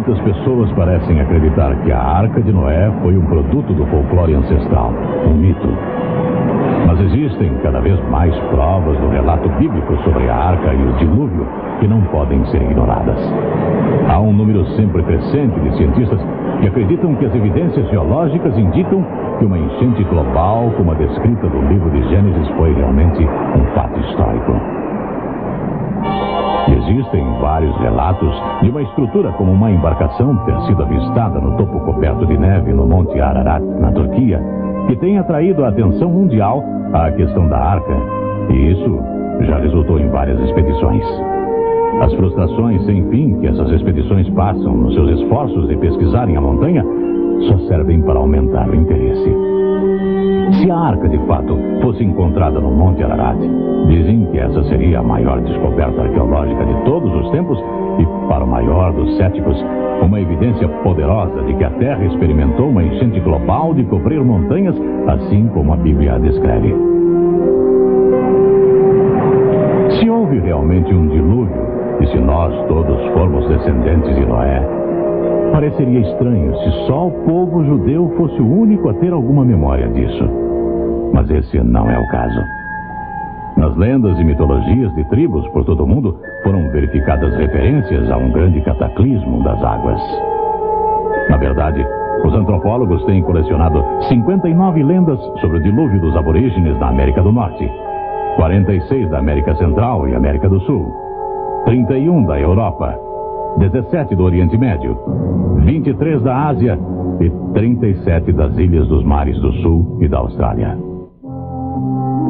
Muitas pessoas parecem acreditar que a Arca de Noé foi um produto do folclore ancestral, um mito. Mas existem cada vez mais provas do relato bíblico sobre a Arca e o dilúvio que não podem ser ignoradas. Há um número sempre crescente de cientistas que acreditam que as evidências geológicas indicam que uma enchente global, como a descrita no livro de Gênesis, foi realmente um fato histórico. Existem vários relatos de uma estrutura como uma embarcação ter sido avistada no topo coberto de neve no Monte Ararat, na Turquia, que tem atraído a atenção mundial à questão da Arca, e isso já resultou em várias expedições. As frustrações sem fim que essas expedições passam nos seus esforços de pesquisarem a montanha só servem para aumentar o interesse. Se a Arca de fato fosse encontrada no Monte Ararat, dizem que essa seria a maior descoberta arqueológica de todos os tempos e, para o maior dos céticos, uma evidência poderosa de que a Terra experimentou uma enchente global de cobrir montanhas, assim como a Bíblia a descreve. Se houve realmente um dilúvio, e se nós todos formos descendentes de Noé, pareceria estranho se só o povo judeu fosse o único a ter alguma memória disso. Mas esse não é o caso. Nas lendas e mitologias de tribos por todo o mundo, foram verificadas referências a um grande cataclismo das águas. Na verdade, os antropólogos têm colecionado 59 lendas sobre o dilúvio dos aborígenes na América do Norte, 46 da América Central e América do Sul, 31 da Europa, 17 do Oriente Médio, 23 da Ásia e 37 das ilhas dos mares do Sul e da Austrália.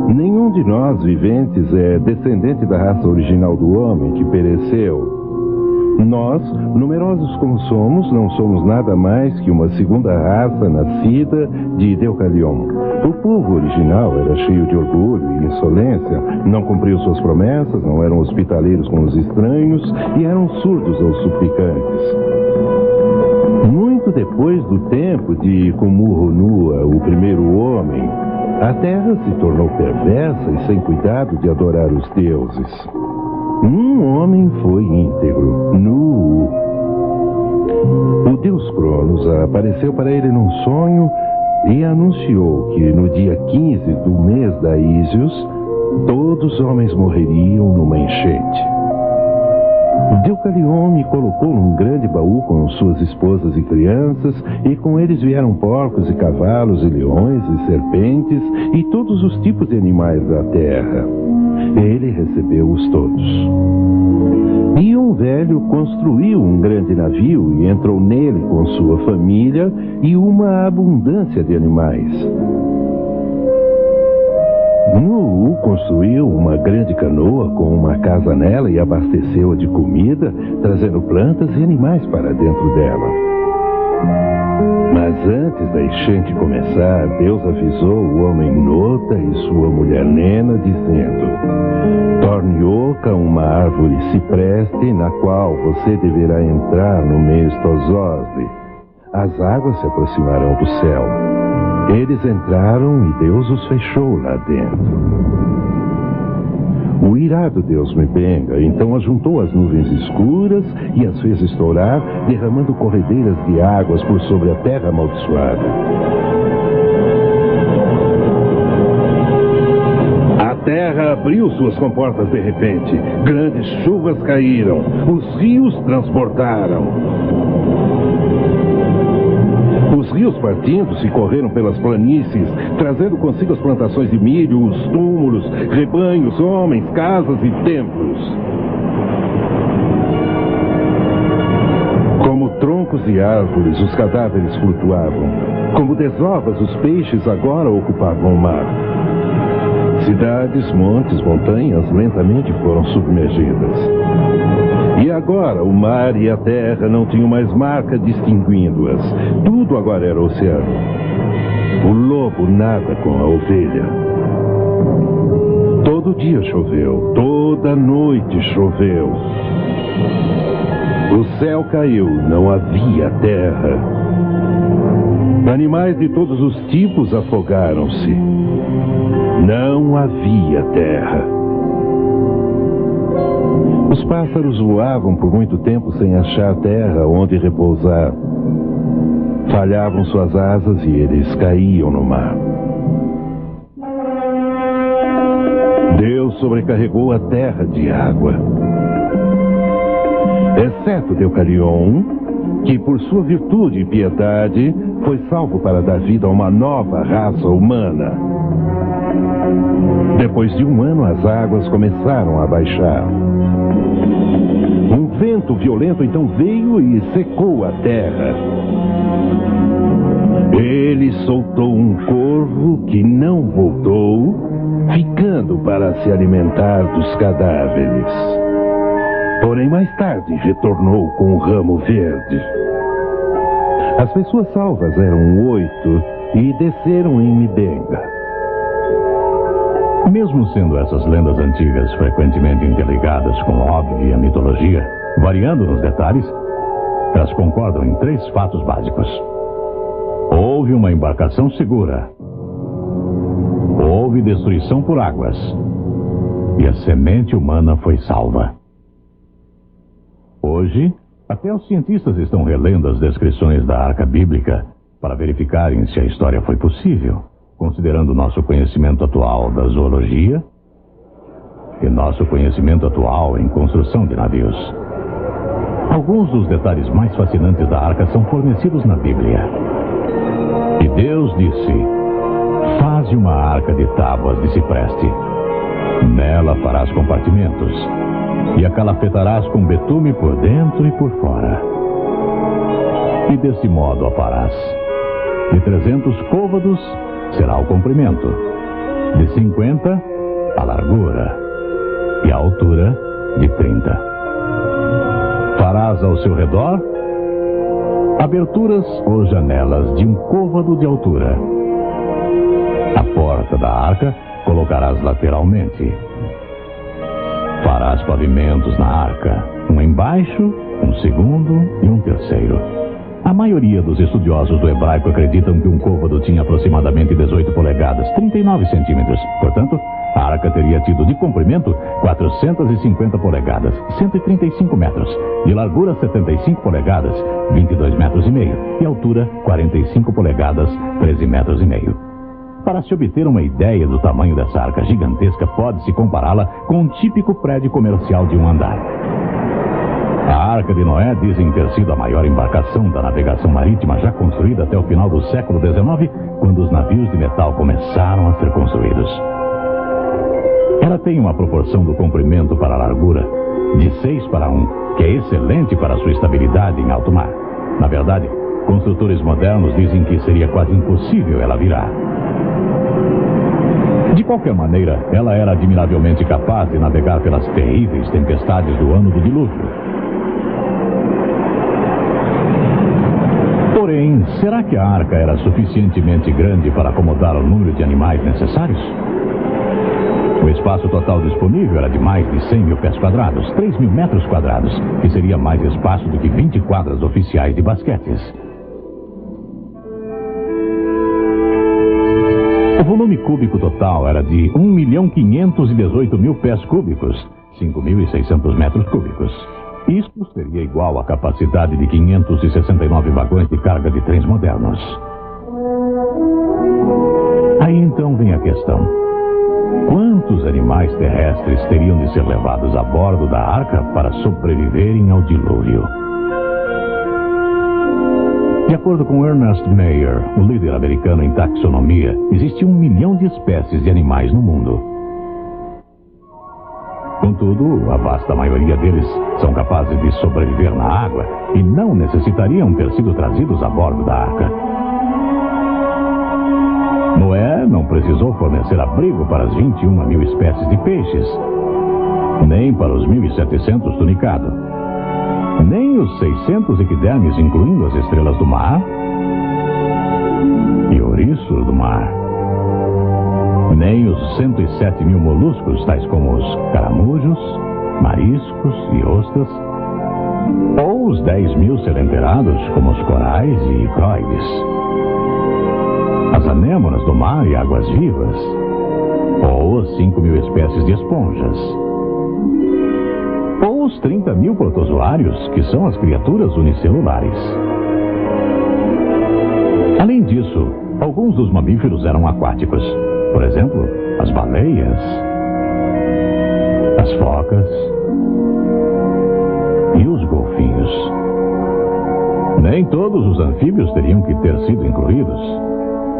Nenhum de nós viventes é descendente da raça original do homem que pereceu. Nós, numerosos como somos, não somos nada mais que uma segunda raça nascida de Deucalion. O povo original era cheio de orgulho e insolência, não cumpriu suas promessas, não eram hospitaleiros com os estranhos e eram surdos aos suplicantes. Muito depois do tempo de Kumurunua, o primeiro homem, a terra se tornou perversa e sem cuidado de adorar os deuses. Um homem foi íntegro, Nu. O deus Cronos apareceu para ele num sonho e anunciou que no dia 15 do mês da Ísios, todos os homens morreriam numa enchente. Deucalion me colocou num grande baú com suas esposas e crianças, e com eles vieram porcos e cavalos e leões e serpentes e todos os tipos de animais da terra. Ele recebeu-os todos. E um velho construiu um grande navio e entrou nele com sua família e uma abundância de animais. Nu construiu uma grande canoa com uma casa nela e abasteceu-a de comida, trazendo plantas e animais para dentro dela. Mas antes da enchente começar, Deus avisou o homem Nota e sua mulher Nena, dizendo: torne oca uma árvore cipreste na qual você deverá entrar no mês Tososde. As águas se aproximarão do céu. Eles entraram e Deus os fechou lá dentro. O irado Deus me benga, então ajuntou as nuvens escuras e as fez estourar, derramando corredeiras de águas por sobre a terra amaldiçoada. A terra abriu suas comportas de repente, grandes chuvas caíram, os rios transbordaram. Os rios partindo-se correram pelas planícies, trazendo consigo as plantações de milho, os túmulos, rebanhos, homens, casas e templos. Como troncos e árvores, os cadáveres flutuavam. Como desovas, os peixes agora ocupavam o mar. Cidades, montes, montanhas lentamente foram submergidas. E agora o mar e a terra não tinham mais marca distinguindo-as. Tudo agora era oceano. O lobo nada com a ovelha. Todo dia choveu, toda noite choveu. O céu caiu, não havia terra. Animais de todos os tipos afogaram-se. Não havia terra. Os pássaros voavam por muito tempo sem achar terra onde repousar. Falhavam suas asas e eles caíam no mar. Deus sobrecarregou a terra de água, exceto Deucalion, que por sua virtude e piedade foi salvo para dar vida a uma nova raça humana. Depois de 1 ano, as águas começaram a baixar. Um vento violento então veio e secou a terra. Ele soltou um corvo que não voltou, ficando para se alimentar dos cadáveres. Porém, mais tarde, retornou com o ramo verde. As pessoas salvas eram 8 e desceram em Mibenga. Mesmo sendo essas lendas antigas frequentemente interligadas com óbvia mitologia, variando nos detalhes, elas concordam em 3 fatos básicos. Houve uma embarcação segura. Houve destruição por águas. E a semente humana foi salva. Hoje, até os cientistas estão relendo as descrições da Arca Bíblica para verificarem se a história foi possível, considerando nosso conhecimento atual da zoologia e nosso conhecimento atual em construção de navios. Alguns dos detalhes mais fascinantes da Arca são fornecidos na Bíblia. E Deus disse: faze uma arca de tábuas de cipreste. Nela farás compartimentos, e a calafetarás com betume por dentro e por fora. E desse modo a farás. De 300 côvados será o comprimento, de 50 a largura, e a altura de 30. Farás ao seu redor aberturas ou janelas de 1 côvado de altura. A porta da arca colocarás lateralmente. Farás pavimentos na arca, um embaixo, um segundo e um terceiro. A maioria dos estudiosos do hebraico acreditam que 1 côvado tinha aproximadamente 18 polegadas, 39 centímetros. Portanto, a arca teria tido de comprimento 450 polegadas, 135 metros, de largura 75 polegadas, 22 metros e meio, e altura 45 polegadas, 13 metros e meio. Para se obter uma ideia do tamanho dessa arca gigantesca, pode-se compará-la com um típico prédio comercial de 1 andar. A Arca de Noé dizem ter sido a maior embarcação da navegação marítima já construída até o final do século XIX, quando os navios de metal começaram a ser construídos. Ela tem uma proporção do comprimento para a largura de 6 para 1, que é excelente para sua estabilidade em alto mar. Na verdade, construtores modernos dizem que seria quase impossível ela virar. De qualquer maneira, ela era admiravelmente capaz de navegar pelas terríveis tempestades do ano do dilúvio. Porém, será que a arca era suficientemente grande para acomodar o número de animais necessários? O espaço total disponível era de mais de 100 mil pés quadrados, 3 mil metros quadrados, que seria mais espaço do que 20 quadras oficiais de basquetes. O volume cúbico total era de 1.518.000 pés cúbicos, 5.600 metros cúbicos. Isto seria igual à capacidade de 569 vagões de carga de trens modernos. Aí então vem a questão: quantos animais terrestres teriam de ser levados a bordo da arca para sobreviverem ao dilúvio? De acordo com Ernest Mayr, o líder americano em taxonomia, existe 1 milhão de espécies de animais no mundo. Contudo, a vasta maioria deles são capazes de sobreviver na água e não necessitariam ter sido trazidos a bordo da arca. Noé não precisou fornecer abrigo para as 21 mil espécies de peixes, nem para os 1.700 tunicados, nem os 600 equidermes, incluindo as estrelas do mar e ouriços do mar, nem os 107 mil moluscos, tais como os caramujos, mariscos e ostras, ou os 10 mil selenterados, como os corais e croides, as anêmonas do mar e águas-vivas, ou as 5 mil espécies de esponjas, ou menos 30 mil protozoários, que são as criaturas unicelulares. Além disso, alguns dos mamíferos eram aquáticos. Por exemplo, as baleias, as focas e os golfinhos. Nem todos os anfíbios teriam que ter sido incluídos,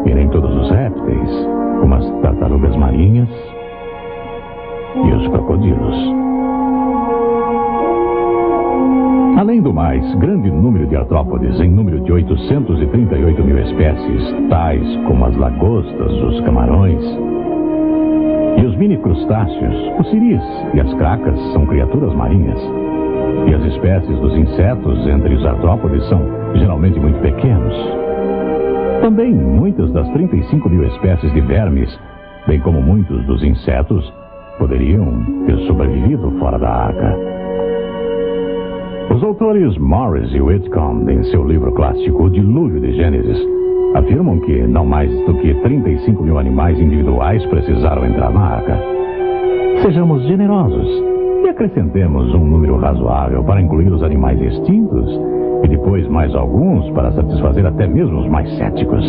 e nem todos os répteis, como as tartarugas marinhas e os crocodilos. Além do mais, grande número de artrópodes, em número de 838 mil espécies, tais como as lagostas, os camarões e os mini-crustáceos, os siris e as cracas são criaturas marinhas. E as espécies dos insetos entre os artrópodes são geralmente muito pequenos. Também muitas das 35 mil espécies de vermes, bem como muitos dos insetos, poderiam ter sobrevivido fora da arca. Os autores Morris e Whitcomb, em seu livro clássico O Dilúvio de Gênesis, afirmam que não mais do que 35 mil animais individuais precisaram entrar na arca. Sejamos generosos e acrescentemos um número razoável para incluir os animais extintos e depois mais alguns para satisfazer até mesmo os mais céticos.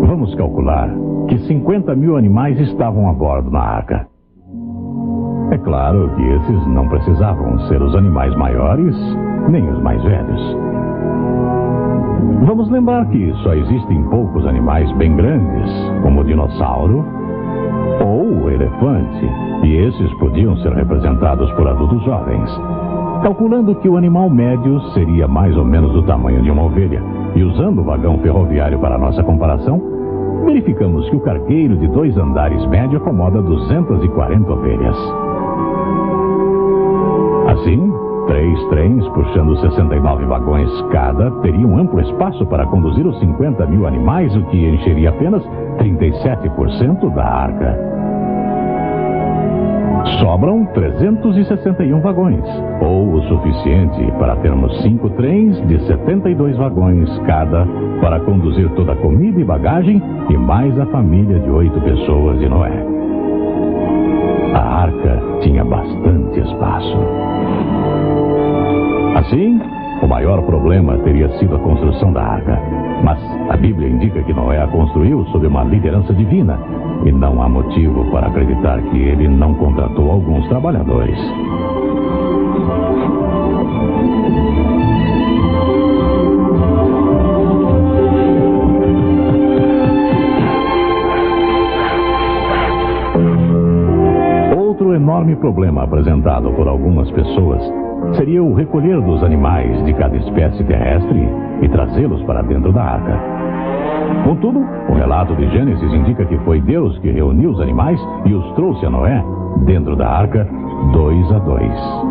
Vamos calcular que 50 mil animais estavam a bordo na arca. É claro que esses não precisavam ser os animais maiores nem os mais velhos. Vamos lembrar que só existem poucos animais bem grandes, como o dinossauro ou o elefante, e esses podiam ser representados por adultos jovens. Calculando que o animal médio seria mais ou menos do tamanho de uma ovelha, e usando o vagão ferroviário para nossa comparação, verificamos que o cargueiro de 2 andares médio acomoda 240 ovelhas. Assim, 3 trens, puxando 69 vagões cada, teriam amplo espaço para conduzir os 50 mil animais, o que encheria apenas 37% da arca. Sobram 361 vagões, ou o suficiente para termos 5 trens de 72 vagões cada, para conduzir toda a comida e bagagem, e mais a família de 8 pessoas de Noé. A arca tinha bastante espaço. Assim, o maior problema teria sido a construção da arca. Mas a Bíblia indica que Noé a construiu sob uma liderança divina, e não há motivo para acreditar que ele não contratou alguns trabalhadores. Outro enorme problema apresentado por algumas pessoas seria o recolher dos animais de cada espécie terrestre e trazê-los para dentro da arca. Contudo, o relato de Gênesis indica que foi Deus que reuniu os animais e os trouxe a Noé dentro da arca 2 a 2.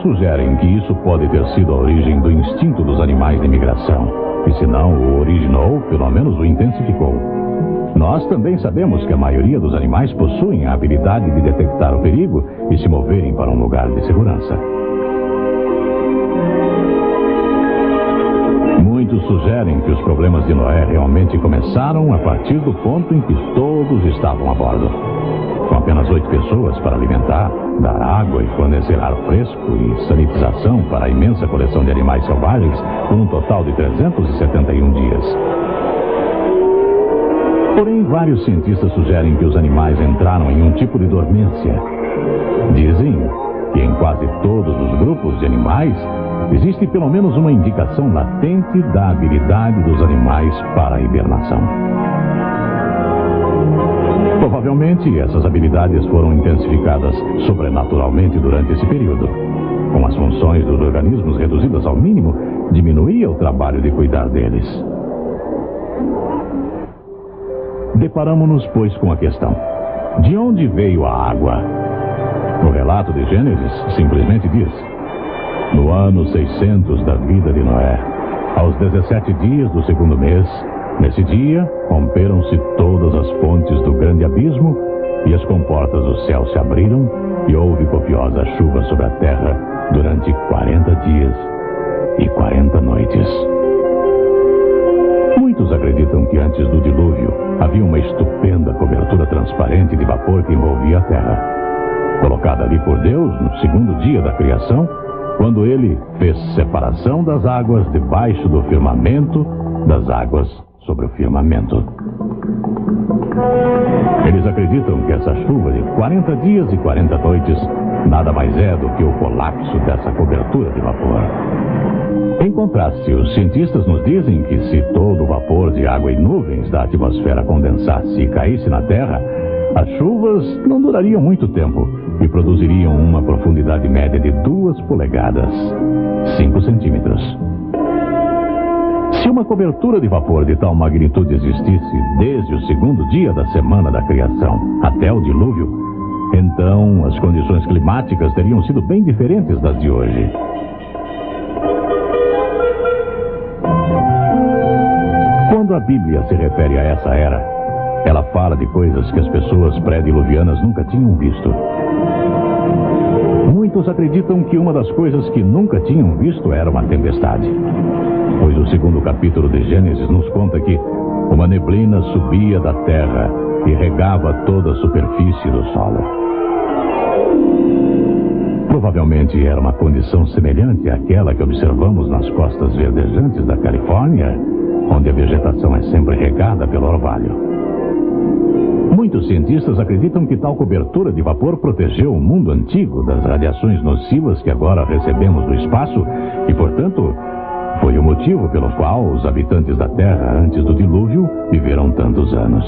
Sugerem que isso pode ter sido a origem do instinto dos animais de migração, e se não o originou, pelo menos o intensificou. Nós também sabemos que a maioria dos animais possuem a habilidade de detectar o perigo e se moverem para um lugar de segurança. Muitos sugerem que os problemas de Noé realmente começaram a partir do ponto em que todos estavam a bordo. Com apenas 8 pessoas para alimentar, dar água e fornecer ar fresco e sanitização para a imensa coleção de animais selvagens, por um total de 371 dias. Porém, vários cientistas sugerem que os animais entraram em um tipo de dormência. Dizem que em quase todos os grupos de animais existe pelo menos uma indicação latente da habilidade dos animais para a hibernação. Provavelmente, essas habilidades foram intensificadas sobrenaturalmente durante esse período. Com as funções dos organismos reduzidas ao mínimo, diminuía o trabalho de cuidar deles. Deparamo-nos, pois, com a questão: de onde veio a água? O relato de Gênesis simplesmente diz: no ano 600 da vida de Noé, aos 17 dias do 2º mês, nesse dia, romperam-se todas as fontes do grande abismo, e as comportas do céu se abriram, e houve copiosa chuva sobre a terra, durante 40 dias e 40 noites. Muitos acreditam que antes do dilúvio havia uma estupenda cobertura transparente de vapor que envolvia a terra, colocada ali por Deus no segundo dia da criação, quando ele fez separação das águas debaixo do firmamento das águas sobre o firmamento. Eles acreditam que essa chuva de 40 dias e 40 noites nada mais é do que o colapso dessa cobertura de vapor. Em contraste, os cientistas nos dizem que se todo o vapor de água e nuvens da atmosfera condensasse e caísse na Terra, as chuvas não durariam muito tempo e produziriam uma profundidade média de 2 polegadas, 5 centímetros. Se uma cobertura de vapor de tal magnitude existisse desde o segundo dia da semana da criação até o dilúvio, então as condições climáticas teriam sido bem diferentes das de hoje. Quando a Bíblia se refere a essa era, ela fala de coisas que as pessoas pré-diluvianas nunca tinham visto. Muitos acreditam que uma das coisas que nunca tinham visto era uma tempestade, pois o segundo capítulo de Gênesis nos conta que uma neblina subia da terra e regava toda a superfície do solo. Provavelmente era uma condição semelhante àquela que observamos nas costas verdejantes da Califórnia, onde a vegetação é sempre regada pelo orvalho. Muitos cientistas acreditam que tal cobertura de vapor protegeu o mundo antigo das radiações nocivas que agora recebemos do espaço e, portanto, foi o motivo pelo qual os habitantes da Terra antes do dilúvio viveram tantos anos.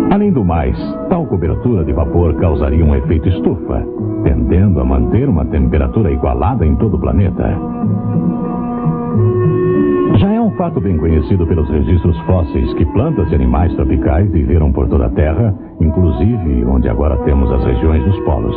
Além do mais, tal cobertura de vapor causaria um efeito estufa, tendendo a manter uma temperatura igualada em todo o planeta. Já é um fato bem conhecido pelos registros fósseis que plantas e animais tropicais viveram por toda a Terra, inclusive onde agora temos as regiões dos polos.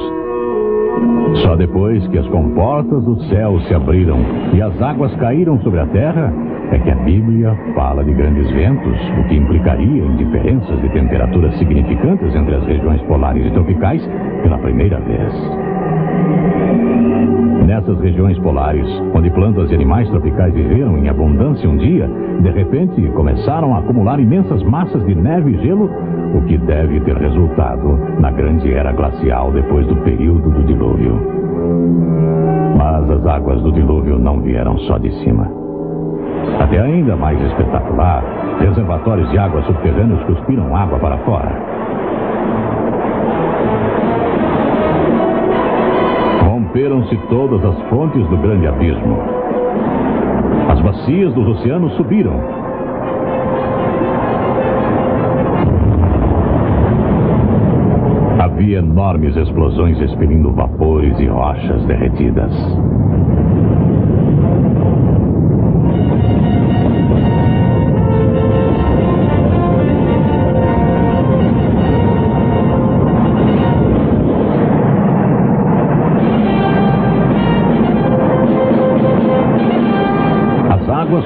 Só depois que as comportas do céu se abriram e as águas caíram sobre a Terra é que a Bíblia fala de grandes ventos, o que implicaria em diferenças de temperaturas significantes entre as regiões polares e tropicais pela primeira vez. Nessas regiões polares, onde plantas e animais tropicais viveram em abundância um dia, de repente começaram a acumular imensas massas de neve e gelo, o que deve ter resultado na grande era glacial depois do período do dilúvio. Mas as águas do dilúvio não vieram só de cima. Até ainda mais espetacular, reservatórios de água subterrâneos cuspiram água para fora. Romperam-se todas as fontes do grande abismo. As bacias dos oceanos subiram. Havia enormes explosões expelindo vapores e rochas derretidas.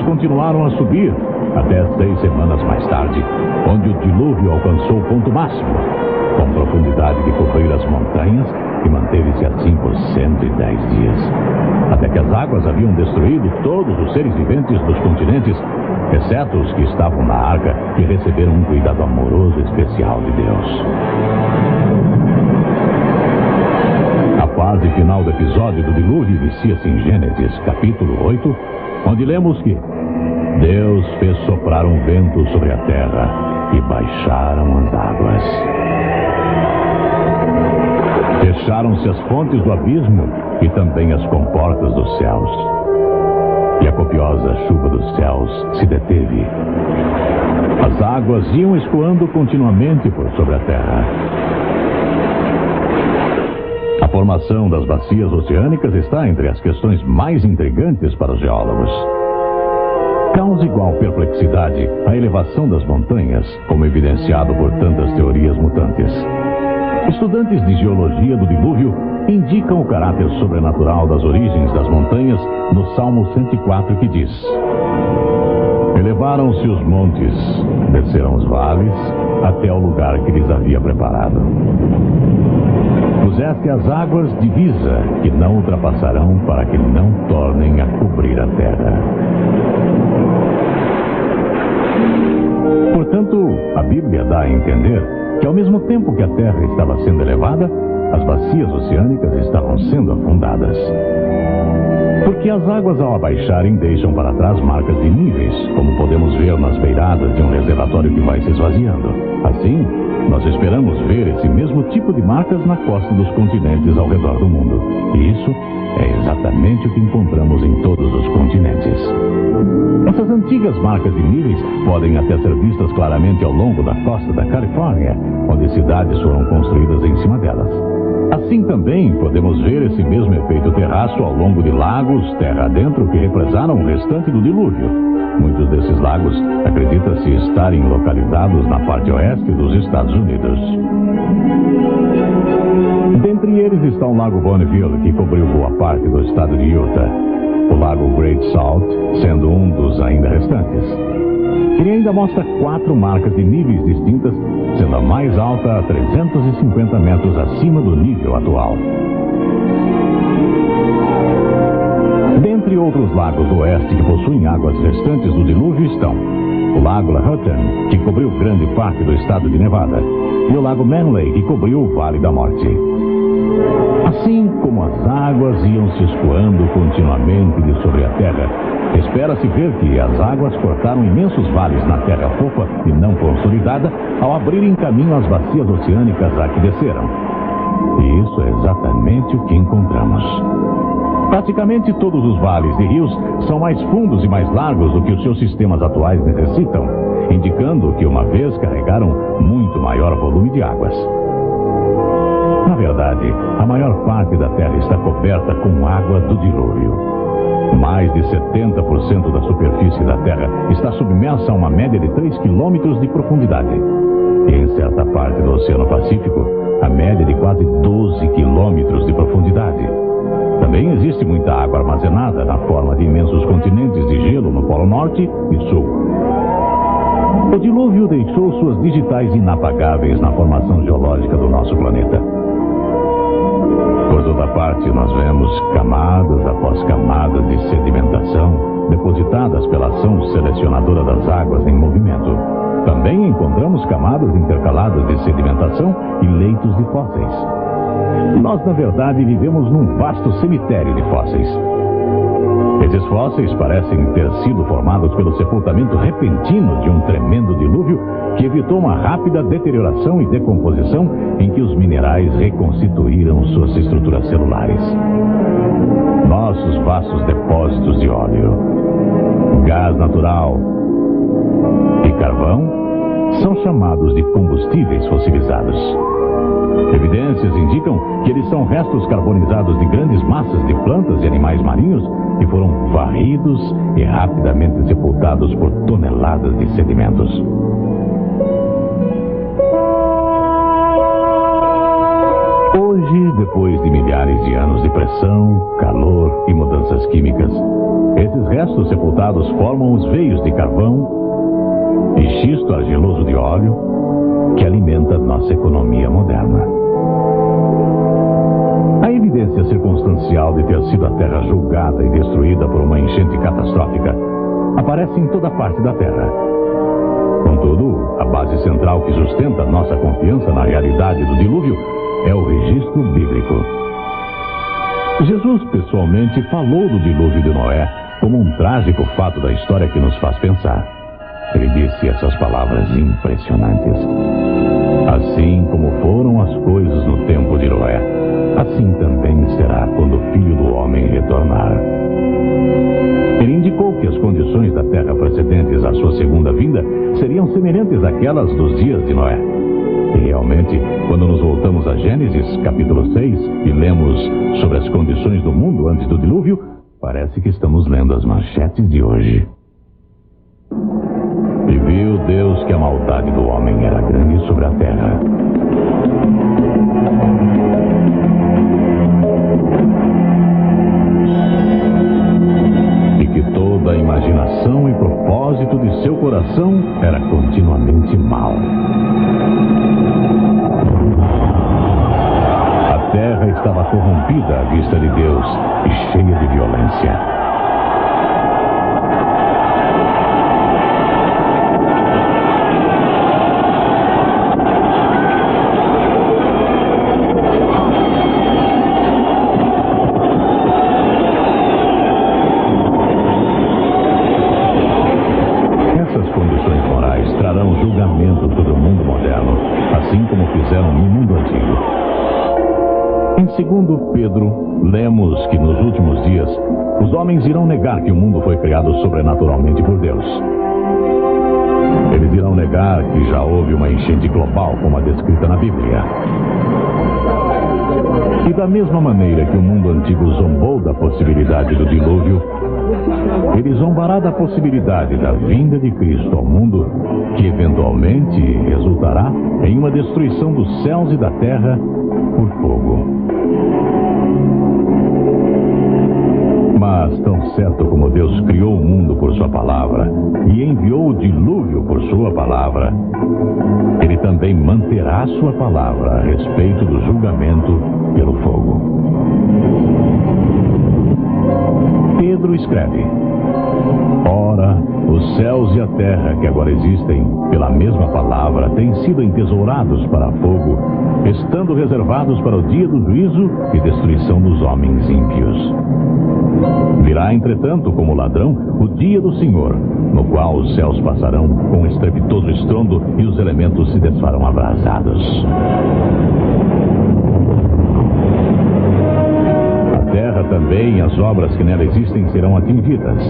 Continuaram a subir até 6 semanas mais tarde, onde o dilúvio alcançou o ponto máximo, com profundidade de cobrir as montanhas, e manteve-se assim por 110 dias, até que as águas haviam destruído todos os seres viventes dos continentes, exceto os que estavam na arca e receberam um cuidado amoroso especial de Deus. A fase final do episódio do dilúvio inicia-se em Gênesis, capítulo 8, onde lemos que Deus fez soprar um vento sobre a terra e baixaram as águas. Fecharam-se as fontes do abismo e também as comportas dos céus. E a copiosa chuva dos céus se deteve. As águas iam escoando continuamente por sobre a terra. A formação das bacias oceânicas está entre as questões mais intrigantes para os geólogos. Causa igual perplexidade a elevação das montanhas, como evidenciado por tantas teorias mutantes. Estudantes de geologia do dilúvio indicam o caráter sobrenatural das origens das montanhas no Salmo 104, que diz: Elevaram-se os montes, desceram os vales, até o lugar que lhes havia preparado. Puseste as águas divisa, que não ultrapassarão, para que não tornem a cobrir a terra. Portanto, a Bíblia dá a entender que ao mesmo tempo que a terra estava sendo elevada, as bacias oceânicas estavam sendo afundadas. Porque as águas, ao abaixarem, deixam para trás marcas de níveis, como podemos ver nas beiradas de um reservatório que vai se esvaziando. Assim, nós esperamos ver esse mesmo tipo de marcas na costa dos continentes ao redor do mundo. E isso é exatamente o que encontramos em todos os continentes. Essas antigas marcas de níveis podem até ser vistas claramente ao longo da costa da Califórnia, onde cidades foram construídas em cima delas. Assim também podemos ver esse mesmo efeito terraço ao longo de lagos terra adentro que represaram o restante do dilúvio. Muitos desses lagos acredita-se estarem localizados na parte oeste dos Estados Unidos. Dentre eles está o Lago Bonneville, que cobriu boa parte do estado de Utah. O Lago Great Salt, sendo um dos ainda restantes. Ele ainda mostra 4 marcas de níveis distintas, sendo a mais alta a 350 metros acima do nível atual. Dentre outros lagos do oeste que possuem águas restantes do dilúvio estão o Lago Lahontan, que cobriu grande parte do estado de Nevada, e o Lago Manley, que cobriu o Vale da Morte. Assim como as águas iam se escoando continuamente de sobre a terra, espera-se ver que as águas cortaram imensos vales na terra fofa e não consolidada ao abrirem caminho às bacias oceânicas a que desceram. E isso é exatamente o que encontramos. Praticamente todos os vales de rios são mais fundos e mais largos do que os seus sistemas atuais necessitam, indicando que uma vez carregaram muito maior volume de águas. Na verdade, a maior parte da terra está coberta com água do dilúvio. Mais de 70% da superfície da terra está submersa a uma média de 3 quilômetros de profundidade. E em certa parte do Oceano Pacífico, a média de quase 12 quilômetros de profundidade. Também existe muita água armazenada na forma de imensos continentes de gelo no Polo Norte e Sul. O dilúvio deixou suas digitais inapagáveis na formação geológica do nosso planeta. Por toda parte, nós vemos camadas após camadas de sedimentação depositadas pela ação selecionadora das águas em movimento. Também encontramos camadas intercaladas de sedimentação e leitos de fósseis. Nós, na verdade, vivemos num vasto cemitério de fósseis. Esses fósseis parecem ter sido formados pelo sepultamento repentino de um tremendo dilúvio que evitou uma rápida deterioração e decomposição em que os minerais reconstituíram suas estruturas celulares. Nossos vastos depósitos de óleo, gás natural e carvão são chamados de combustíveis fossilizados. Evidências indicam que eles são restos carbonizados de grandes massas de plantas e animais marinhos que foram varridos e rapidamente sepultados por toneladas de sedimentos. Hoje, depois de milhares de anos de pressão, calor e mudanças químicas, esses restos sepultados formam os veios de carvão e xisto argiloso de óleo que alimenta nossa economia moderna. A evidência circunstancial de ter sido a Terra julgada e destruída por uma enchente catastrófica aparece em toda parte da Terra. Contudo, a base central que sustenta nossa confiança na realidade do dilúvio é o registro bíblico. Jesus pessoalmente falou do dilúvio de Noé como um trágico fato da história que nos faz pensar. Ele disse essas palavras impressionantes: assim como foram as coisas no tempo de Noé, assim também será quando o Filho do Homem retornar. Ele indicou que as condições da terra precedentes à sua segunda vinda seriam semelhantes àquelas dos dias de Noé. E realmente, quando nos voltamos a Gênesis, capítulo 6, e lemos sobre as condições do mundo antes do dilúvio, parece que estamos lendo as manchetes de hoje. E viu Deus que a maldade do homem era grande sobre a terra. E que toda a imaginação e propósito de seu coração era continuamente mau. A terra estava corrompida à vista de Deus e cheia de violência. Sobre o mundo moderno, assim como fizeram no mundo antigo. Em 2 Pedro, lemos que nos últimos dias, os homens irão negar que o mundo foi criado sobrenaturalmente por Deus. Eles irão negar que já houve uma enchente global, como a descrita na Bíblia. E da mesma maneira que o mundo antigo zombou da possibilidade do dilúvio, ele zombará da possibilidade da vinda de Cristo ao mundo, que eventualmente resultará em uma destruição dos céus e da terra por fogo. Mas tão certo como Deus criou o mundo por sua palavra e enviou o dilúvio por sua palavra, ele também manterá sua palavra a respeito do julgamento pelo fogo. Pedro escreve: ora, os céus e a terra que agora existem, pela mesma palavra, têm sido entesourados para fogo, estando reservados para o dia do juízo e destruição dos homens ímpios. Virá, entretanto, como ladrão, o dia do Senhor, no qual os céus passarão com estrepitoso estrondo e os elementos se desfarão abrasados. A terra também e as obras que nela existem serão atingidas.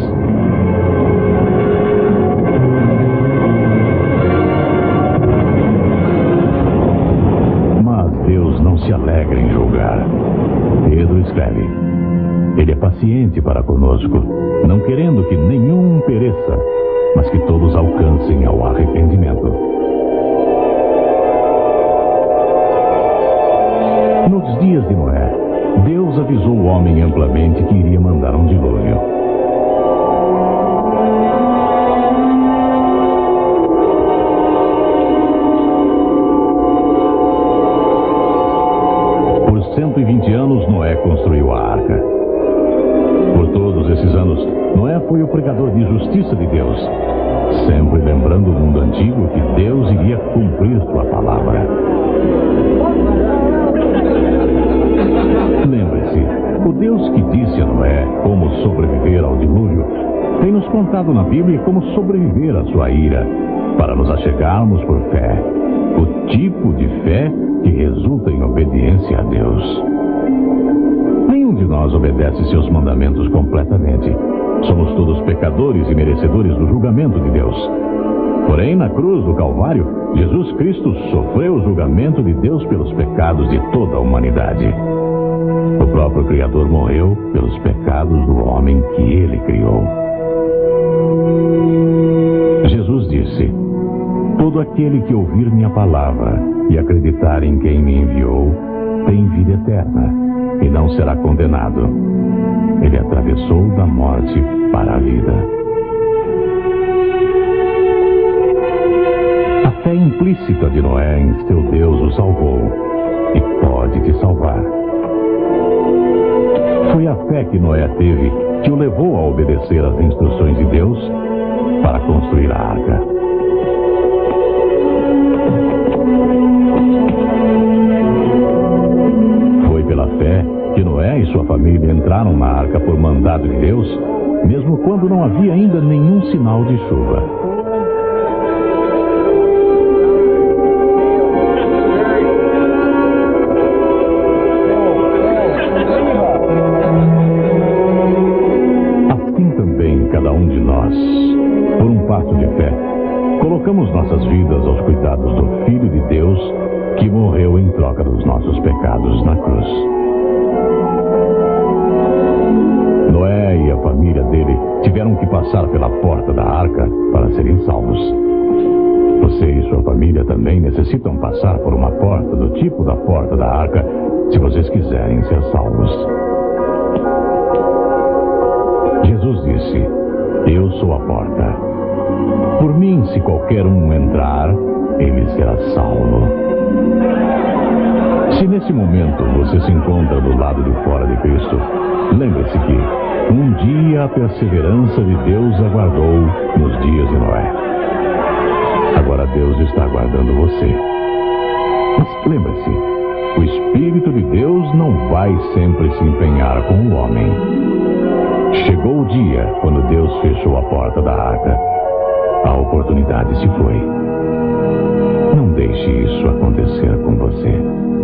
Mas Deus não se alegra em julgar. Pedro escreve: ele é paciente para conosco, não querendo que nenhum pereça, mas que todos alcancem ao arrependimento. Nos dias de Noé, Deus avisou o homem amplamente que iria mandar um dilúvio. Por 120 anos, Noé construiu a arca. Por todos esses anos, Noé foi o pregador de justiça de Deus, sempre lembrando o mundo antigo que Deus iria cumprir sua palavra. Lembre-se, o Deus que disse a Noé como sobreviver ao dilúvio, tem nos contado na Bíblia como sobreviver à sua ira, para nos achegarmos por fé, o tipo de fé que resulta em obediência a Deus. Nenhum de nós obedece seus mandamentos completamente. Somos todos pecadores e merecedores do julgamento de Deus. Porém, na cruz do Calvário, Jesus Cristo sofreu o julgamento de Deus pelos pecados de toda a humanidade. O próprio Criador morreu pelos pecados do homem que ele criou. Jesus disse: todo aquele que ouvir minha palavra e acreditar em quem me enviou, tem vida eterna e não será condenado. Ele atravessou da morte para a vida. A fé implícita de Noé em seu Deus o salvou e pode te salvar. Foi a fé que Noé teve que o levou a obedecer às instruções de Deus para construir a arca. Foi pela fé que Noé e sua família entraram na arca por mandado de Deus, mesmo quando não havia ainda nenhum sinal de chuva. Assim também, cada um de nós, por um passo de fé, colocamos nossas vidas aos cuidados do Filho de Deus, que morreu em troca dos nossos pecados na cruz. Noé e a família dele tiveram que passar pela porta da arca para serem salvos. Você e sua família também necessitam passar por uma porta do tipo da porta da arca, se vocês quiserem ser salvos. Jesus disse: eu sou a porta. Por mim, se qualquer um entrar, ele será salvo. Se nesse momento você se encontra do lado de fora de Cristo, lembre-se que um dia a perseverança de Deus aguardou nos dias de Noé. Agora Deus está aguardando você. Mas lembre-se, o Espírito de Deus não vai sempre se empenhar com o homem. Chegou o dia quando Deus fechou a porta da arca. A oportunidade se foi. Não deixe isso acontecer com você.